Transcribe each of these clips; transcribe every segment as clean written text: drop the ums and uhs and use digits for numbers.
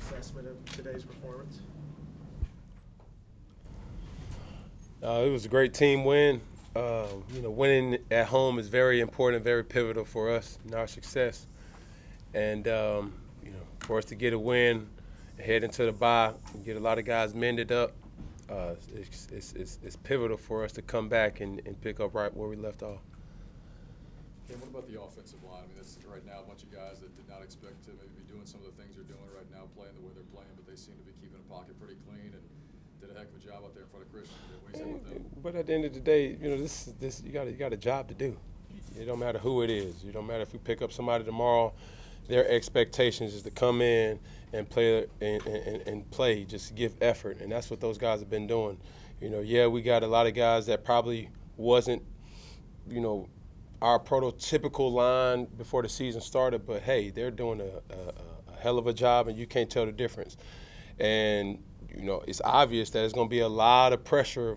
assessment of today's performance? It was a great team win. Winning at home is very important, very pivotal for us and our success. And for us to get a win, head into the bye, get a lot of guys mended up, it's pivotal for us to come back and pick up right where we left off. And what about the offensive line? I mean, this is right now a bunch of guys that did not expect to maybe be doing some of the things they're doing right now, playing the way they're playing, but they seem to be keeping the pocket pretty clean and did a heck of a job out there in front of Christian. What do you say about that? But at the end of the day, you got a job to do. It don't matter who it is. It don't matter if we pick up somebody tomorrow. Their expectations is to come in and play and play, just give effort, and that's what those guys have been doing. We got a lot of guys that probably wasn't, our prototypical line before the season started, but hey, they're doing a hell of a job, and you can't tell the difference. And it's obvious that it's going to be a lot of pressure,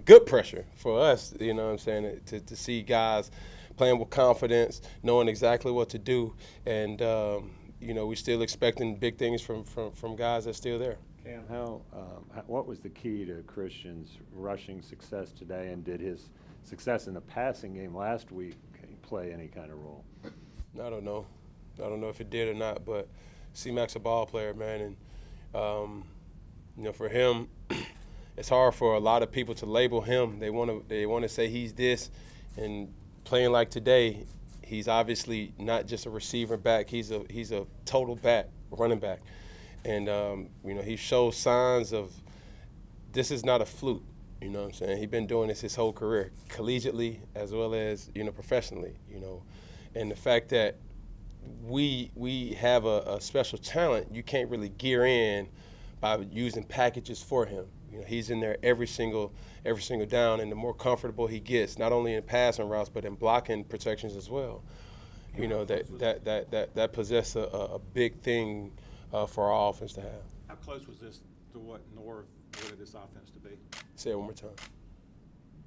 good pressure for us, what I'm saying, to see guys playing with confidence, knowing exactly what to do, and we're still expecting big things from guys that's still there. Cam, what was the key to Christian's rushing success today, and did his success in the passing game last week play any kind of role? I don't know. I don't know if it did or not, but C-Mac's a ball player, man, and for him, it's hard for a lot of people to label him. They want to say he's this, and playing like today, he's obviously not just a receiver back. He's a total back, running back, and he shows signs of this is not a fluke. You know what I'm saying? He's been doing this his whole career, collegiately as well as professionally. And the fact that we have a special talent, you can't really gear in by using packages for him. He's in there every single down, and the more comfortable he gets, not only in passing routes but in blocking protections as well, that possess a big thing for our offense to have. How close was this to what Norv wanted this offense to be? Say it one more time.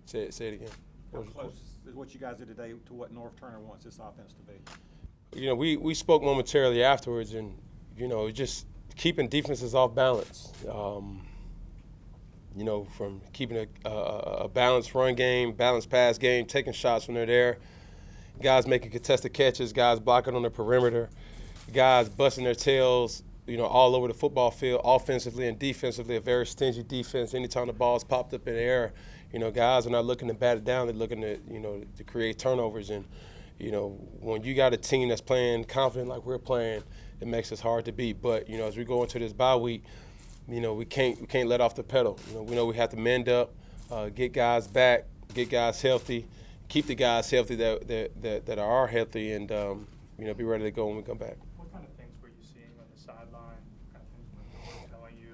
Say it again. How close is what you guys did today to what Norv Turner wants this offense to be? We spoke momentarily afterwards, and just keeping defenses off balance. From keeping a balanced run game, balanced pass game, taking shots when they're there, guys making contested catches, guys blocking on the perimeter, guys busting their tails, all over the football field, offensively and defensively, a very stingy defense. Anytime the ball's popped up in the air, guys are not looking to bat it down, they're looking to create turnovers. And, when you got a team that's playing confident like we're playing, it makes us hard to beat. But, as we go into this bye week, we can't let off the pedal. We know we have to mend up, get guys back, get guys healthy, keep the guys healthy that are healthy, and be ready to go when we come back. What kind of things were you seeing on the sideline? What kind of things were Norv telling you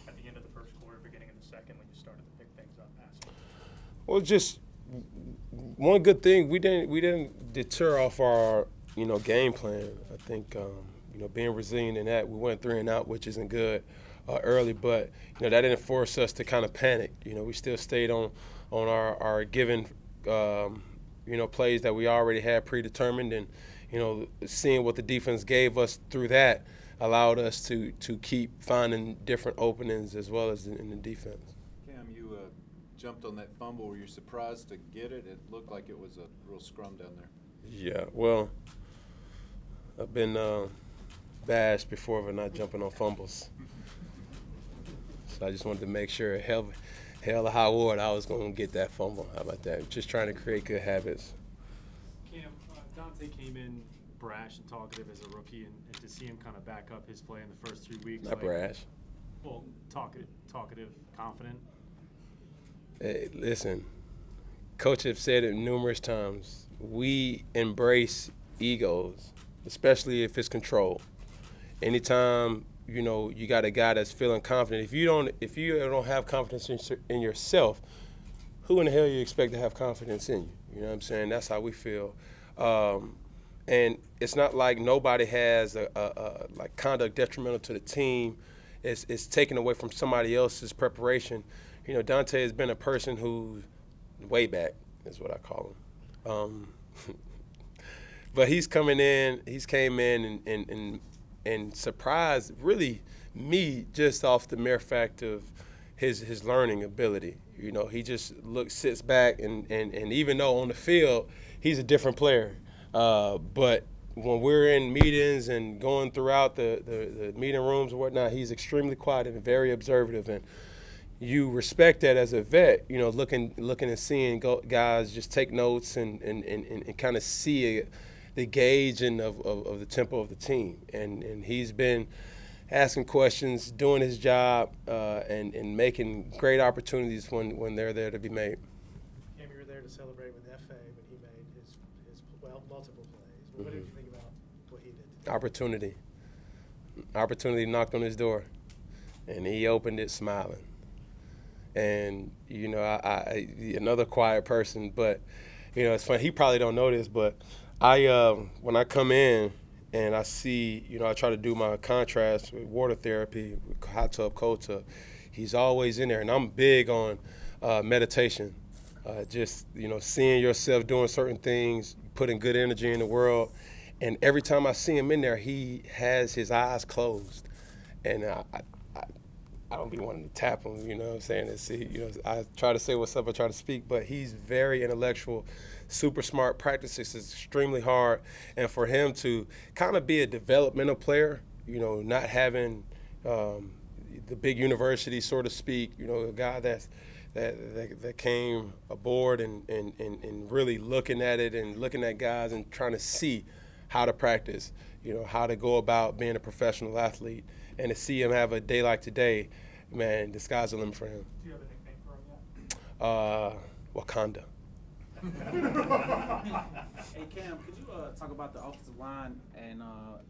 at the end of the first quarter, beginning of the second, when you started to pick things up passing? Well, just one good thing, we didn't deter off our game plan. I think being resilient in that, we went 3 and out, which isn't good. Early, but that didn't force us to kind of panic. We still stayed on our given plays that we already had predetermined, and seeing what the defense gave us through that allowed us to keep finding different openings as well as in the defense. Cam, you jumped on that fumble. Were you surprised to get it? It looked like it was a real scrum down there. Yeah, well, I've been bashed before for not jumping on fumbles. So I just wanted to make sure, hell or high water, I was going to get that fumble. How about that? Just trying to create good habits. Cam, Dante came in brash and talkative as a rookie, and to see him kind of back up his play in the first 3 weeks. Not brash. Well, talkative, confident. Hey, listen, Coach have said it numerous times. We embrace egos, especially if it's controlled. Anytime you got a guy that's feeling confident. If you don't have confidence in yourself, who in the hell you expect to have confidence in you? You know what I'm saying? That's how we feel. And it's not like nobody has a conduct detrimental to the team. It's taken away from somebody else's preparation. Dante has been a person who, way back is what I call him. But he's coming in. He's came in and and surprised really me just off the mere fact of his learning ability. You know, he just sits back, and even though on the field he's a different player, but when we're in meetings and going throughout the meeting rooms and whatnot, he's extremely quiet and very observative, and you respect that as a vet, you know, looking and seeing guys just take notes and kind of see the gauge and of the tempo of the team. And he's been asking questions, doing his job, and making great opportunities when they're there to be made. Cam, you were there to celebrate with FA when he made his multiple plays. What did you think about what he did today? Opportunity knocked on his door, and he opened it smiling. And, you know, I another quiet person, but, you know, it's funny. He probably don't know this, but when I come in and I see, you know, I try to do my contrast with water therapy, hot tub, cold tub. He's always in there, and I'm big on meditation. Just, you know, seeing yourself doing certain things, putting good energy in the world. And every time I see him in there, he has his eyes closed, and I don't be wanting to tap him, you know what I'm saying? And see, you know, I try to say what's up, I try to speak, but he's very intellectual, super smart, practices extremely hard. And for him to kind of be a developmental player, you know, not having the big university, so to speak, you know, a guy that came aboard and really looking at it and looking at guys and trying to see how to practice, you know, how to go about being a professional athlete. And to see him have a day like today, man, the sky's the limit for him. Do you have a nickname for him yet? Wakanda. Hey, Cam, could you talk about the offensive line and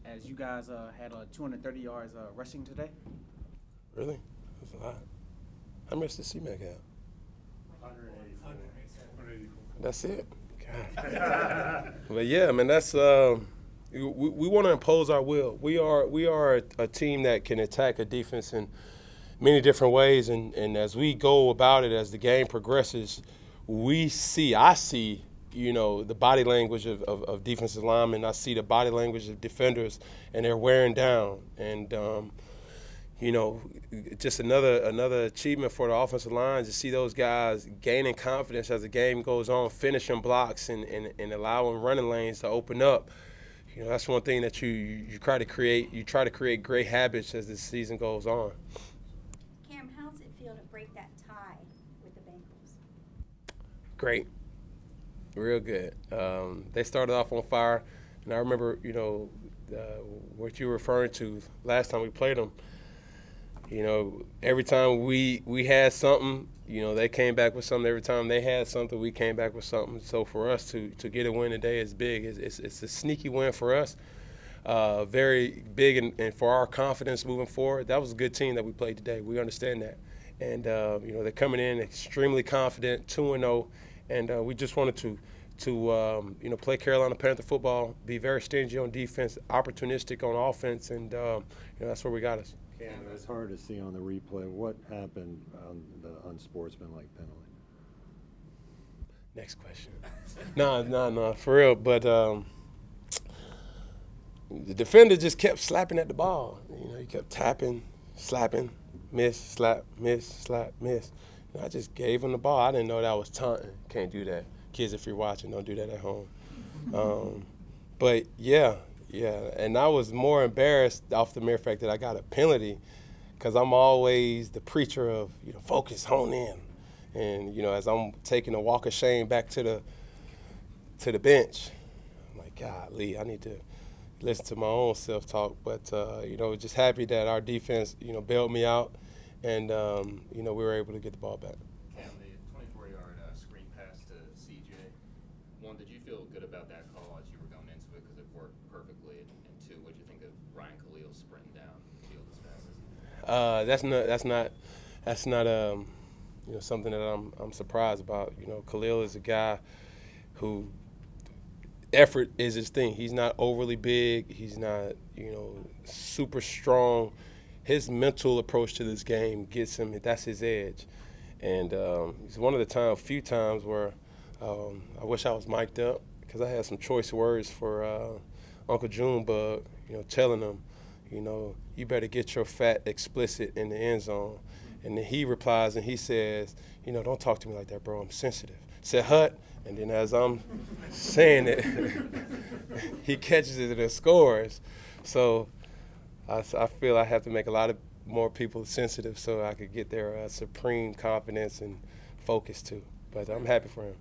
as you guys had 230 yards rushing today? Really? That's a lot. How much did C-Mac have? 184. That's it? God. But yeah, man, that's we want to impose our will. We are a team that can attack a defense in many different ways, and as we go about it, as the game progresses, I see, you know, the body language of defensive linemen. I see the body language of defenders, and they're wearing down. And you know, just another achievement for the offensive line to see those guys gaining confidence as the game goes on, finishing blocks and allowing running lanes to open up. You know, that's one thing that you try to create. You try to create great habits as the season goes on. Cam, how does it feel to break that tie with the Bengals? Great, real good. They started off on fire, and I remember, you know, what you were referring to last time we played them. You know, every time we had something, you know, they came back with something. Every time they had something, we came back with something. So for us to get a win today is big. It's a sneaky win for us, very big, and for our confidence moving forward. That was a good team that we played today. We understand that. And, you know, they're coming in extremely confident, 2-0, and we just wanted to you know, play Carolina Panther football, be very stingy on defense, opportunistic on offense, and, you know, that's where we got us. Cam, it was hard to see on the replay. What happened on the unsportsmanlike penalty? Next question. No, for real. But the defender just kept slapping at the ball. You know, he kept tapping, slapping, miss, slap, miss, slap, miss. And I just gave him the ball. I didn't know that was taunting. Can't do that. Kids, if you're watching, don't do that at home. But, yeah, and I was more embarrassed off the mere fact that I got a penalty, because I'm always the preacher of, you know, focus, hone in. And, you know, as I'm taking a walk of shame back to the bench, I'm like, golly, I need to listen to my own self-talk. But, you know, just happy that our defense, you know, bailed me out, and, you know, we were able to get the ball back. Cam, the 24-yard screen pass to CJ, one, did you feel good about that call as you were going into it because it worked perfectly? And two, what did you think of Ryan Khalil sprinting down the field as fast as That's not you know, something that I'm surprised about. You know, Khalil is a guy who effort is his thing. He's not overly big. He's not, you know, super strong. His mental approach to this game gets him. That's his edge. And it's one of the few times where I wish I was mic'd up, because I had some choice words for Uncle Junebug, you know, telling him, you know, you better get your fat explicit in the end zone. And then he replies and he says, you know, don't talk to me like that, bro. I'm sensitive. Said, Hut. And then as I'm saying it, he catches it and scores. So I feel I have to make a lot of more people sensitive so I could get their supreme confidence and focus too. But I'm happy for him.